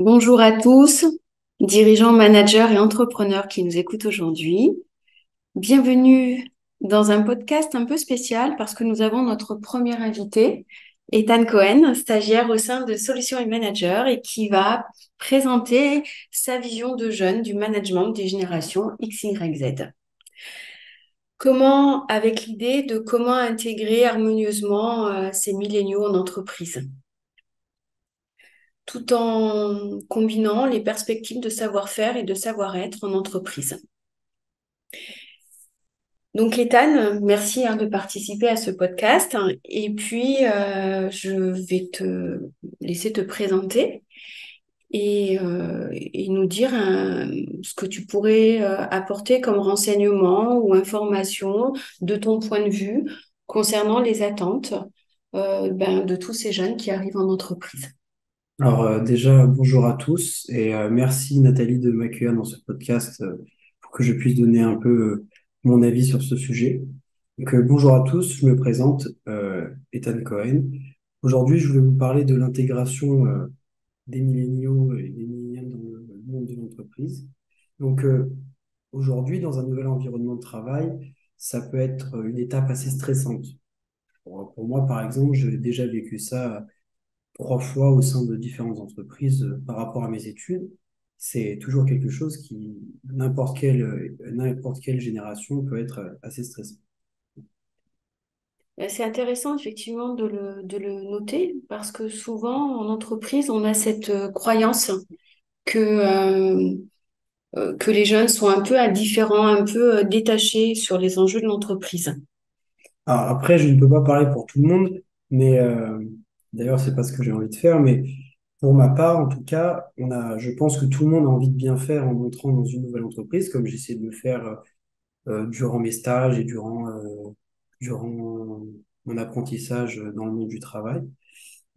Bonjour à tous, dirigeants, managers et entrepreneurs qui nous écoutent aujourd'hui. Bienvenue dans un podcast un peu spécial parce que nous avons notre premier invité, Ethan Cohen, stagiaire au sein de Solutions et Manager et qui va présenter sa vision de jeune du management des générations X, Y, Z. Comment, avec l'idée de comment intégrer harmonieusement ces milléniaux en entreprise, tout en combinant les perspectives de savoir-faire et de savoir-être en entreprise. Donc, Ethan, merci de participer à ce podcast. Et puis, je vais te laisser te présenter et nous dire ce que tu pourrais apporter comme renseignements ou informations de ton point de vue concernant les attentes de tous ces jeunes qui arrivent en entreprise. Alors déjà, bonjour à tous et merci Nathalie de m'accueillir dans ce podcast pour que je puisse donner un peu mon avis sur ce sujet. Donc, bonjour à tous, je me présente, Ethan Cohen. Aujourd'hui, je voulais vous parler de l'intégration des milléniaux et des millénials dans le monde de l'entreprise. Donc aujourd'hui, dans un nouvel environnement de travail, ça peut être une étape assez stressante. Pour moi, par exemple, j'ai déjà vécu ça 3 fois au sein de différentes entreprises par rapport à mes études. C'est toujours quelque chose qui, n'importe quelle génération peut être assez stressant. C'est intéressant effectivement de le noter parce que souvent en entreprise, on a cette croyance que les jeunes sont un peu indifférents, un peu détachés sur les enjeux de l'entreprise. Alors, après, je ne peux pas parler pour tout le monde, mais d'ailleurs, c'est pas ce que j'ai envie de faire, mais pour ma part, en tout cas, je pense que tout le monde a envie de bien faire en entrant dans une nouvelle entreprise, comme j'essaie de le faire durant mes stages et durant mon apprentissage dans le monde du travail.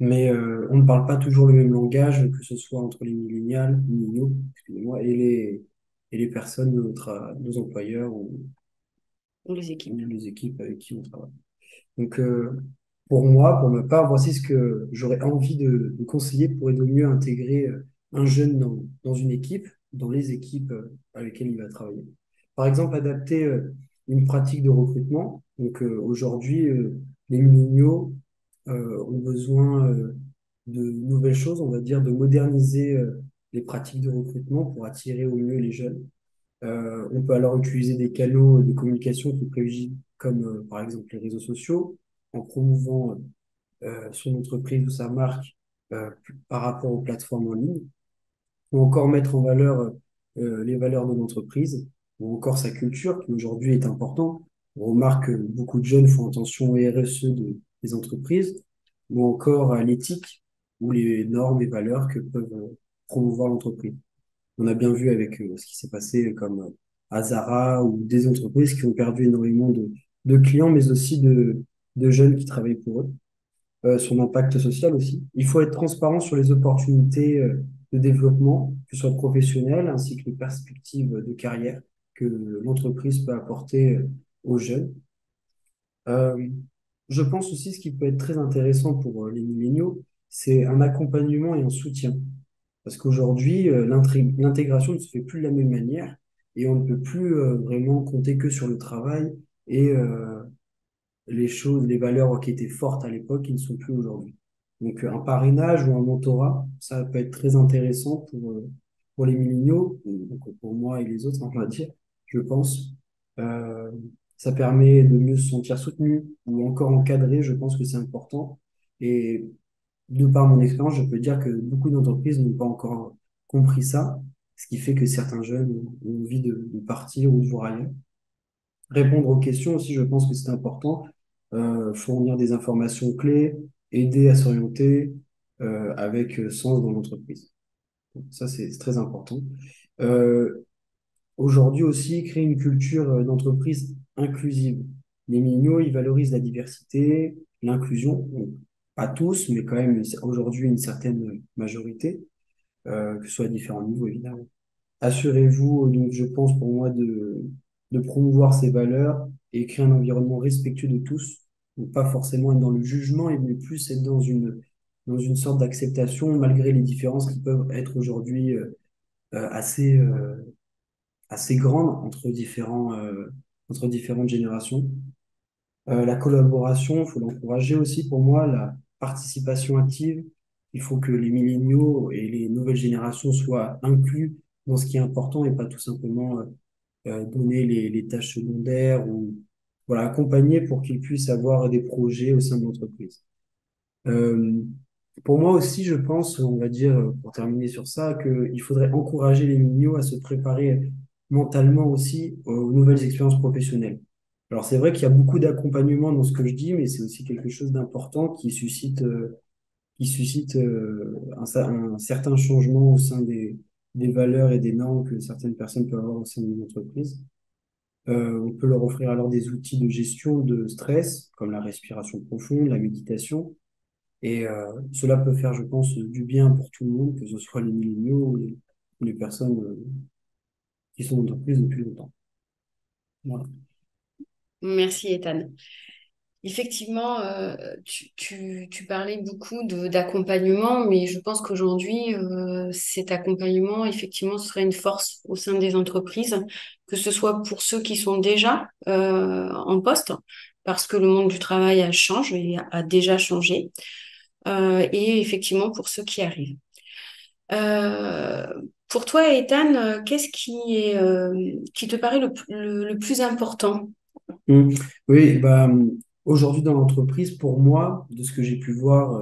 Mais on ne parle pas toujours le même langage, que ce soit entre les milléniaux, excusez-moi, et les personnes, nos employeurs Ou les ou équipes. les équipes avec qui on travaille. Donc, pour moi, pour ma part, voici ce que j'aurais envie de conseiller pour aider au mieux à intégrer un jeune dans une équipe, dans les équipes avec lesquelles il va travailler. Par exemple, adapter une pratique de recrutement. Donc, aujourd'hui, les milléniaux ont besoin de nouvelles choses, on va dire, de moderniser les pratiques de recrutement pour attirer au mieux les jeunes. On peut alors utiliser des canaux de communication qui privilégient, comme par exemple les réseaux sociaux, en promouvant son entreprise ou sa marque par rapport aux plateformes en ligne, ou encore mettre en valeur les valeurs de l'entreprise, ou encore sa culture, qui aujourd'hui est important. On remarque que beaucoup de jeunes font attention au RSE des entreprises, ou encore à l'éthique, ou les normes et valeurs que peuvent promouvoir l'entreprise. On a bien vu avec ce qui s'est passé comme à Zara ou des entreprises qui ont perdu énormément de clients, mais aussi de jeunes qui travaillent pour eux. Son impact social aussi. Il faut être transparent sur les opportunités de développement, que ce soit professionnel, ainsi que les perspectives de carrière que l'entreprise peut apporter aux jeunes. Euh, je pense aussi ce qui peut être très intéressant pour les milléniaux, c'est un accompagnement et un soutien. Parce qu'aujourd'hui, l'intégration ne se fait plus de la même manière et on ne peut plus vraiment compter que sur le travail et les choses, les valeurs qui étaient fortes à l'époque qui ne sont plus aujourd'hui. Donc, un parrainage ou un mentorat, ça peut être très intéressant pour les milléniaux, donc pour moi et les autres, on va dire, je pense. Euh, Ça permet de mieux se sentir soutenu ou encore encadré, je pense que c'est important. Et de par mon expérience, je peux dire que beaucoup d'entreprises n'ont pas encore compris ça, ce qui fait que certains jeunes ont envie de partir ou de voir ailleurs. Répondre aux questions aussi, je pense que c'est important. Fournir des informations clés, aider à s'orienter avec sens dans l'entreprise. Donc, ça, c'est très important. Euh, Aujourd'hui aussi, créer une culture d'entreprise inclusive. Les millennials, ils valorisent la diversité, l'inclusion. Bon, pas tous, mais quand même aujourd'hui une certaine majorité, que ce soit à différents niveaux, évidemment. Assurez-vous, donc, je pense pour moi, de promouvoir ces valeurs et créer un environnement respectueux de tous. Donc, pas forcément être dans le jugement, mais plus être dans dans une sorte d'acceptation malgré les différences qui peuvent être aujourd'hui assez, assez grandes entre différentes générations. La collaboration, il faut l'encourager aussi pour moi, la participation active. Il faut que les milléniaux et les nouvelles générations soient inclus dans ce qui est important et pas tout simplement donner les tâches secondaires ou voilà, accompagner pour qu'ils puissent avoir des projets au sein de l'entreprise. Euh, pour moi aussi, je pense, on va dire, pour terminer sur ça, qu'il faudrait encourager les milléniaux à se préparer mentalement aussi aux nouvelles expériences professionnelles. Alors c'est vrai qu'il y a beaucoup d'accompagnement dans ce que je dis, mais c'est aussi quelque chose d'important qui suscite un certain changement au sein des valeurs et des normes que certaines personnes peuvent avoir au sein d'une entreprise. On peut leur offrir alors des outils de gestion de stress, comme la respiration profonde, la méditation, et cela peut faire, je pense, du bien pour tout le monde, que ce soit les milléniaux ou les personnes qui sont en entreprise depuis longtemps. Voilà. Merci, Ethan. Effectivement, tu parlais beaucoup d'accompagnement, mais je pense qu'aujourd'hui, cet accompagnement, effectivement, serait une force au sein des entreprises, que ce soit pour ceux qui sont déjà en poste, parce que le monde du travail change et a déjà changé, et effectivement pour ceux qui arrivent. Euh, pour toi, Ethan, qu'est-ce qui te paraît le plus important? Mm. Oui, bah, aujourd'hui dans l'entreprise, pour moi, de ce que j'ai pu voir,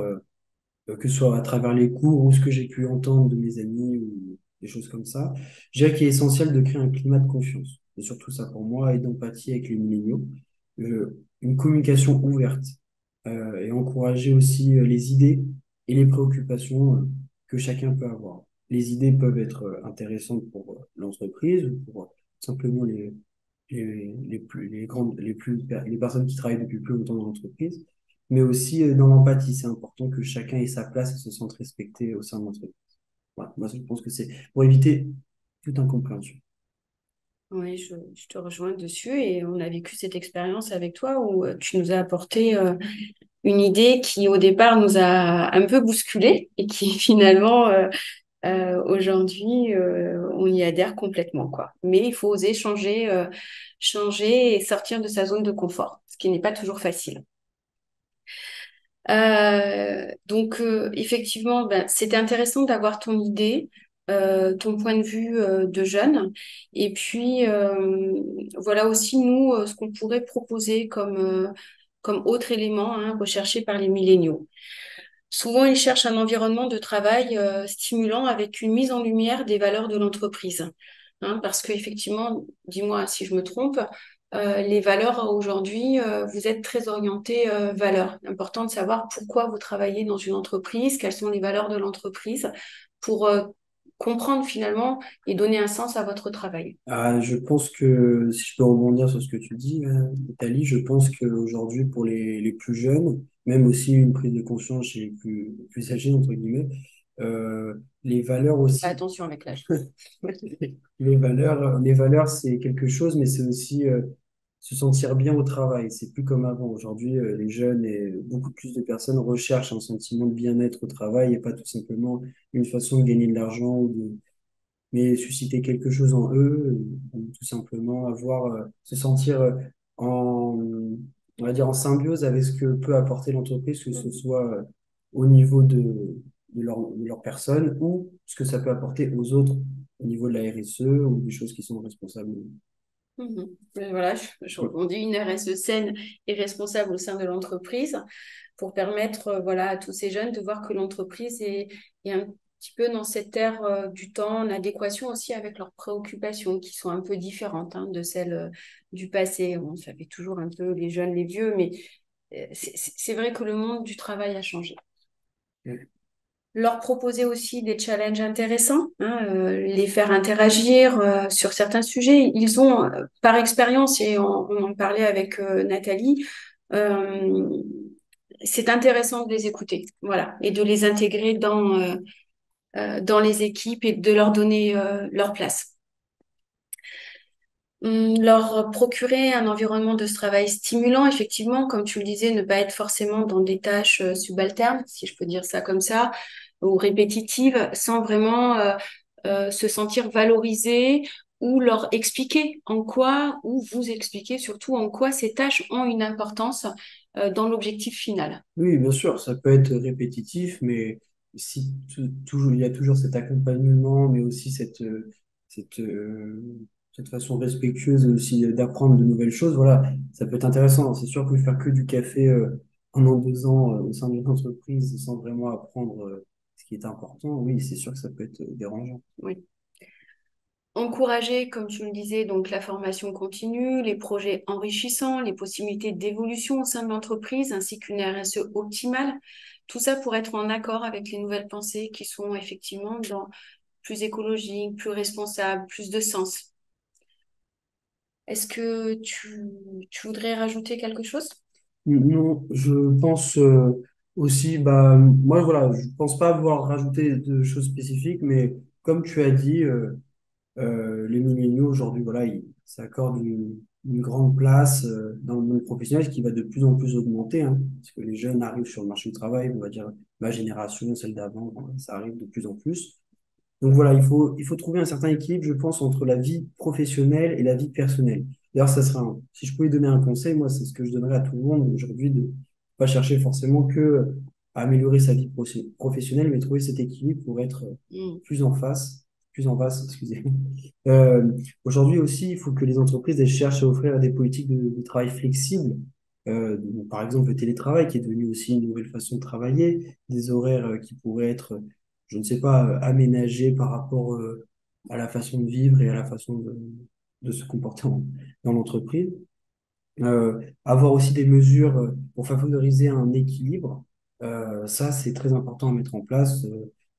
que ce soit à travers les cours ou ce que j'ai pu entendre de mes amis ou des choses comme ça, je dirais qu'il est essentiel de créer un climat de confiance. C'est surtout ça pour moi, et d'empathie avec les milléniaux. Une communication ouverte et encourager aussi les idées et les préoccupations que chacun peut avoir. Les idées peuvent être intéressantes pour l'entreprise ou pour simplement les personnes qui travaillent depuis plus longtemps dans l'entreprise, mais aussi dans l'empathie. C'est important que chacun ait sa place et se sente respecté au sein de l'entreprise. Voilà. Moi, je pense que c'est pour éviter toute incompréhension. Oui, je te rejoins dessus et on a vécu cette expérience avec toi où tu nous as apporté une idée qui au départ nous a un peu bousculé et qui finalement aujourd'hui on y adhère complètement quoi. Mais il faut oser changer et sortir de sa zone de confort, ce qui n'est pas toujours facile. Donc effectivement, ben, c'était intéressant d'avoir ton idée, ton point de vue de jeune. Et puis voilà aussi nous ce qu'on pourrait proposer comme autre élément hein, recherché par les milléniaux. Souvent, ils cherchent un environnement de travail stimulant avec une mise en lumière des valeurs de l'entreprise. Hein, parce qu'effectivement, dis-moi si je me trompe, les valeurs aujourd'hui, vous êtes très orienté valeurs. Important de savoir pourquoi vous travaillez dans une entreprise, quelles sont les valeurs de l'entreprise, pour comprendre finalement et donner un sens à votre travail. Ah, je pense que, si je peux rebondir sur ce que tu dis, Nathalie, je pense qu'aujourd'hui, pour les plus jeunes, même aussi une prise de conscience chez les plus âgés, entre guillemets, les valeurs aussi, Attention avec l'âge. les valeurs, c'est quelque chose, mais c'est aussi se sentir bien au travail. C'est plus comme avant. Aujourd'hui, les jeunes et beaucoup plus de personnes recherchent un sentiment de bien-être au travail et pas tout simplement une façon de gagner de l'argent mais susciter quelque chose en eux, ou tout simplement se sentir en, on va dire, en symbiose avec ce que peut apporter l'entreprise, que ce soit au niveau de leur personne ou ce que ça peut apporter aux autres au niveau de la RSE ou des choses qui sont responsables. Mhm. Voilà, je rebondis une RSE saine et responsable au sein de l'entreprise pour permettre voilà, à tous ces jeunes de voir que l'entreprise est un petit peu dans cette ère du temps, en adéquation aussi avec leurs préoccupations qui sont un peu différentes hein, de celles du passé. On savait toujours un peu les jeunes, les vieux, mais c'est vrai que le monde du travail a changé. Mm. Leur proposer aussi des challenges intéressants, hein, les faire interagir sur certains sujets. Ils ont, par expérience, et on en parlait avec Nathalie, euh, c'est intéressant de les écouter, voilà, et de les intégrer dans les équipes et de leur donner leur place. Leur procurer un environnement de travail stimulant, effectivement, comme tu le disais, ne pas être forcément dans des tâches subalternes, si je peux dire ça comme ça, ou répétitives, sans vraiment se sentir valorisé ou leur expliquer en quoi, ou vous expliquer surtout en quoi ces tâches ont une importance dans l'objectif final. Oui, bien sûr, ça peut être répétitif, mais si toujours, il y a toujours cet accompagnement, mais aussi cette, euh, cette façon respectueuse aussi d'apprendre de nouvelles choses, voilà, ça peut être intéressant. C'est sûr que faire que du café 1 an, 2 ans au sein d'une entreprise sans vraiment apprendre ce qui est important, oui, c'est sûr que ça peut être dérangeant. Oui. Encourager, comme tu le disais, donc la formation continue, les projets enrichissants, les possibilités d'évolution au sein de l'entreprise, ainsi qu'une RSE optimale. Tout ça pour être en accord avec les nouvelles pensées qui sont effectivement dans plus écologique, plus responsable, plus de sens. Est-ce que tu voudrais rajouter quelque chose? Non, je pense aussi, bah, moi, voilà, je pense pas avoir rajouté de choses spécifiques, mais comme tu as dit, les milléniaux aujourd'hui, voilà, ils s'accordent une grande place dans le monde professionnel, ce qui va de plus en plus augmenter, hein, parce que les jeunes arrivent sur le marché du travail, on va dire ma génération, celle d'avant, voilà, ça arrive de plus en plus. Donc voilà, il faut trouver un certain équilibre, je pense, entre la vie professionnelle et la vie personnelle. D'ailleurs, si je pouvais donner un conseil, moi, c'est ce que je donnerais à tout le monde aujourd'hui, de pas chercher forcément que à améliorer sa vie professionnelle, mais trouver cet équilibre pour être Mm. plus en face, excusez-moi. Euh, Aujourd'hui aussi, il faut que les entreprises elles cherchent à offrir des politiques de travail flexibles. Donc, par exemple, le télétravail, qui est devenu aussi une nouvelle façon de travailler, des horaires qui pourraient être je ne sais pas, aménagé par rapport à la façon de vivre et à la façon de se comporter dans l'entreprise. Avoir aussi des mesures pour favoriser un équilibre, ça c'est très important à mettre en place,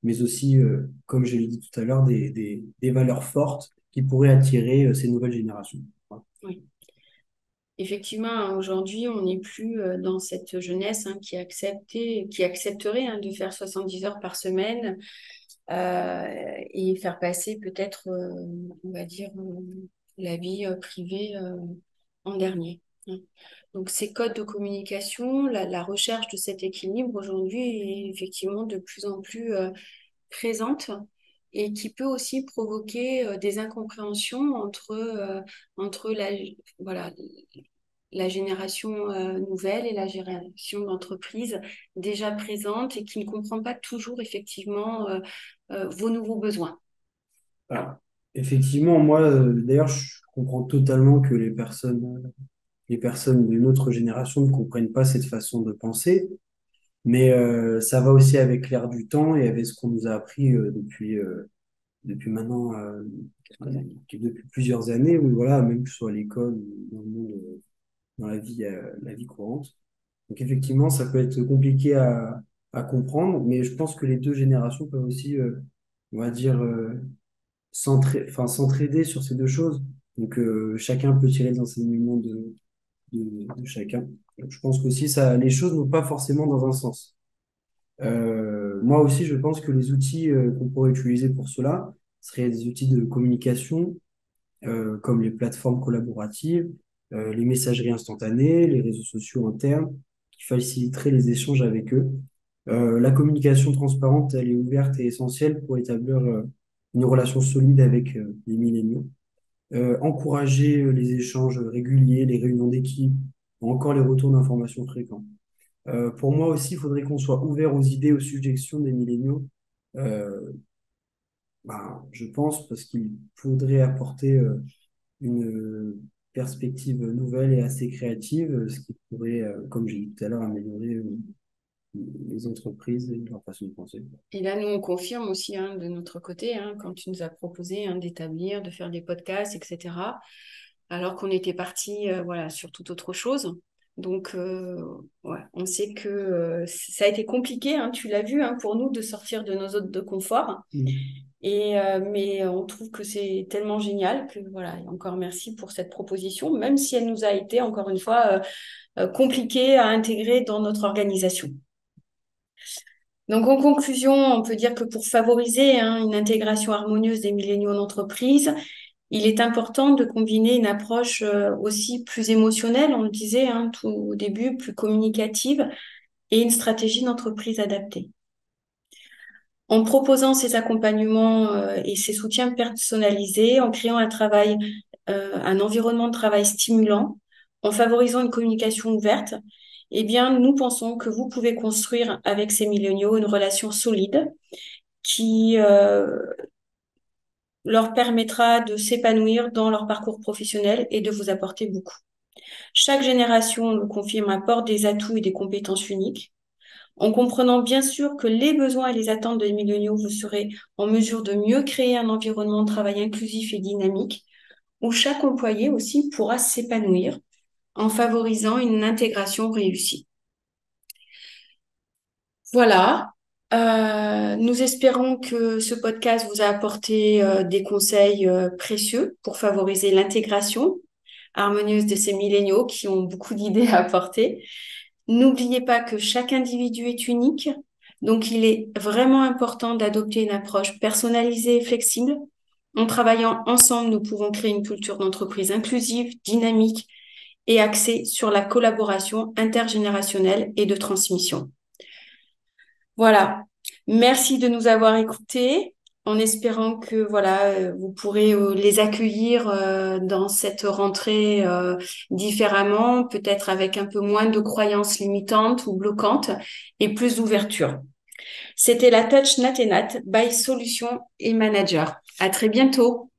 mais aussi, comme je l'ai dit tout à l'heure, des valeurs fortes qui pourraient attirer ces nouvelles générations. Voilà. Oui. Effectivement, hein, aujourd'hui, on n'est plus dans cette jeunesse qui accepterait de faire 70 heures par semaine et faire passer peut-être, on va dire, la vie privée en dernier. Hein. Donc, ces codes de communication, la recherche de cet équilibre aujourd'hui est effectivement de plus en plus présente et qui peut aussi provoquer des incompréhensions entre voilà, la génération nouvelle et la génération d'entreprises déjà présente et qui ne comprend pas toujours effectivement vos nouveaux besoins. Alors, effectivement, moi, d'ailleurs, je comprends totalement que les personnes d'une autre génération ne comprennent pas cette façon de penser. Mais ça va aussi avec l'air du temps et avec ce qu'on nous a appris depuis maintenant, depuis plusieurs années, où voilà, même que ce soit à l'école ou dans le monde, dans la vie courante. Donc effectivement, ça peut être compliqué à comprendre, mais je pense que les deux générations peuvent aussi, on va dire, s'entraider sur ces deux choses. Donc chacun peut tirer les enseignements de chacun. Donc, je pense qu'aussi, ça, les choses n'ont pas forcément dans un sens. Moi aussi, je pense que les outils qu'on pourrait utiliser pour cela seraient des outils de communication comme les plateformes collaboratives, les messageries instantanées, les réseaux sociaux internes qui faciliteraient les échanges avec eux. La communication transparente, elle est ouverte et essentielle pour établir une relation solide avec les milléniaux. Encourager les échanges réguliers, les réunions d'équipe, ou encore les retours d'informations fréquents. Pour moi aussi, il faudrait qu'on soit ouvert aux idées, aux suggestions des milléniaux. Euh, je pense parce qu'il faudrait apporter une perspective nouvelle et assez créative, ce qui pourrait, comme j'ai dit tout à l'heure, améliorer les entreprises et leur façon de penser. Et là, nous, on confirme aussi de notre côté, quand tu nous as proposé d'établir, de faire des podcasts, etc., alors qu'on était parti voilà, sur toute autre chose. Donc, ouais, on sait que ça a été compliqué, tu l'as vu, pour nous, de sortir de nos zones de confort. Mm. Mais on trouve que c'est tellement génial que, voilà, et encore merci pour cette proposition, même si elle nous a été, encore une fois, compliquée à intégrer dans notre organisation. Donc, en conclusion, on peut dire que pour favoriser une intégration harmonieuse des milléniaux en entreprise, Il est important de combiner une approche aussi plus émotionnelle, on le disait tout au début, plus communicative, et une stratégie d'entreprise adaptée. En proposant ces accompagnements et ces soutiens personnalisés, en créant un environnement de travail stimulant, en favorisant une communication ouverte, eh bien, nous pensons que vous pouvez construire avec ces milléniaux une relation solide qui leur permettra de s'épanouir dans leur parcours professionnel et de vous apporter beaucoup. Chaque génération, on le confirme, apporte des atouts et des compétences uniques. En comprenant bien sûr que les besoins et les attentes des milléniaux, vous serez en mesure de mieux créer un environnement de travail inclusif et dynamique, où chaque employé aussi pourra s'épanouir en favorisant une intégration réussie. Voilà. Nous espérons que ce podcast vous a apporté des conseils précieux pour favoriser l'intégration harmonieuse de ces milléniaux qui ont beaucoup d'idées à apporter. N'oubliez pas que chaque individu est unique, donc il est vraiment important d'adopter une approche personnalisée et flexible. En travaillant ensemble, nous pouvons créer une culture d'entreprise inclusive, dynamique et axée sur la collaboration intergénérationnelle et de transmission. Voilà. Merci de nous avoir écoutés, en espérant que vous pourrez les accueillir dans cette rentrée différemment, peut-être avec un peu moins de croyances limitantes ou bloquantes et plus d'ouverture. C'était la Touch Nat et Nat by Solutions et Manager. À très bientôt.